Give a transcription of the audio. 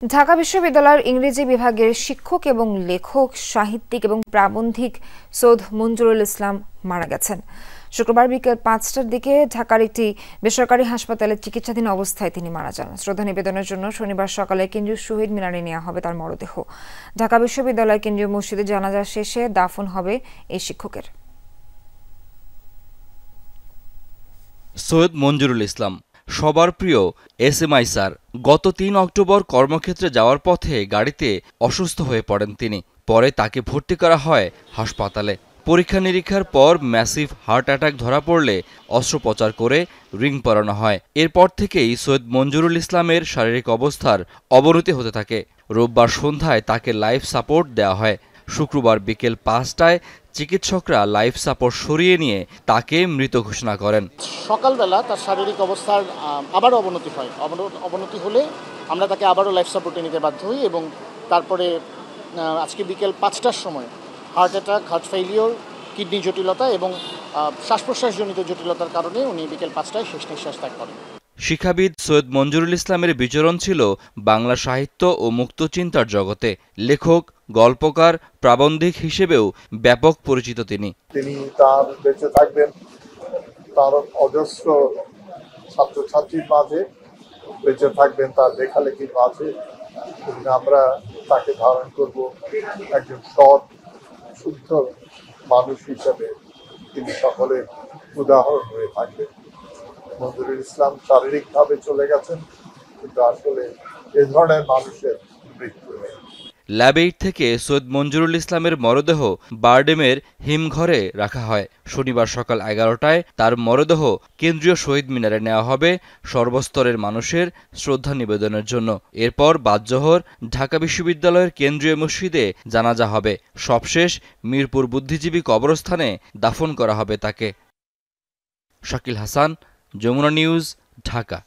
ঢাকা বিশ্ববিদ্যালয়ের ইংরেজি বিভাগের শিক্ষক এবং লেখক, সাহিত্যিক এবং প্রাবন্ধিক সৈয়দ মঞ্জুরুল ইসলাম মারা গেছেন। শুক্রবার বিকেল ৫টার দিকে ঢাকার একটি বেসরকারি হাসপাতালে চিকিৎসাধীন অবস্থায় তিনি মারা যান। শ্রদ্ধা নিবেদনের জন্য শনিবার সকালে কেন্দ্রীয় শহীদ মিনারে নেওয়া হবে তার মরদেহ। ঢাকা বিশ্ববিদ্যালয় কেন্দ্রীয় মসজিদে জানাজা শেষে দাফন হবে এই শিক্ষকের। সৈয়দ মঞ্জুরুল ইসলাম সবার প্রিয় SMI স্যার। গত ৩ অক্টোবর কর্মক্ষেত্রে যাওয়ার পথে গাড়িতে অসুস্থ হয়ে পড়েন তিনি। পরে তাকে ভর্তি করা হয় হাসপাতালে। পরীক্ষা নিরীক্ষার পর ম্যাসিভ হার্ট অ্যাটাক ধরা পড়লে অস্ত্রোপচার করে রিং পরানো হয়। এরপর থেকেই সৈয়দ মঞ্জুরুল ইসলামের শারীরিক অবস্থার অবনতি হতে থাকে। রোববার সন্ধ্যায় তাকে লাইফ সাপোর্ট দেওয়া হয়। শুক্রবার বিকেল ৫টায় চিকিৎসকরা লাইফ সাপোর্ট সরিয়ে নিয়ে তাকে মৃত ঘোষণা করেন। সকালবেলা তার শারীরিক অবস্থার আবারও অবনতি হয়। অবনতি হলে আমরা তাকে আবারও লাইফ সাপোর্টে নিতে বাধ্য হই এবং তারপরে আজকে বিকেল ৫টার সময় heart attack, heart failure, kidney জটিলতা এবং শ্বাস প্রশ্বাসজনিত জটিলতার কারণে উনি বিকেল ৫টায় শেষ নিঃশ্বাস ত্যাগ করেন। শিক্ষাবিদ সৈয়দ মঞ্জুরুল ইসলামের বিচরণ ছিল বাংলা সাহিত্য ও মুক্তচিন্তার জগতে। লেখক, গল্পকার, প্রাবন্ধিক হিসেবেও ব্যাপক পরিচিত তিনি। তার বেঁচে থাকবেন তার অজস্র ছাত্রছাত্রীর মাঝে, বেঁচে থাকবেন তার লেখালেখির মাঝে। আমরা তাকে ধারণ করব একজন সৎ, শুদ্ধ মানুষ হিসেবে। তিনি সকলের উদাহরণ হয়ে থাকবেন। মঞ্জুরুল ইসলাম শারীরিকভাবে চলে গেছেন, কিন্তু আসলে এ ধরনের মানুষের মৃত্যু নেই। ল্যাব 8 থেকে সৈয়দ মঞ্জুরুল ইসলামের মরদেহ বারডেমের হিমঘরে রাখা হয়। শনিবার সকাল 11টায় তার মরদেহ কেন্দ্রীয় শহীদ মিনারে নেওয়া হবে সর্বস্তরের মানুষের শ্রদ্ধা নিবেদনের জন্য। এরপর বাদ-জোহর ঢাকা বিশ্ববিদ্যালয়ের কেন্দ্রীয় মসজিদে জানাজা হবে। সবশেষ মিরপুর বুদ্ধিজীবী কবরস্থানে দাফন করা হবে তাকে। শাকিল হাসান, যমুনা নিউজ, ঢাকা।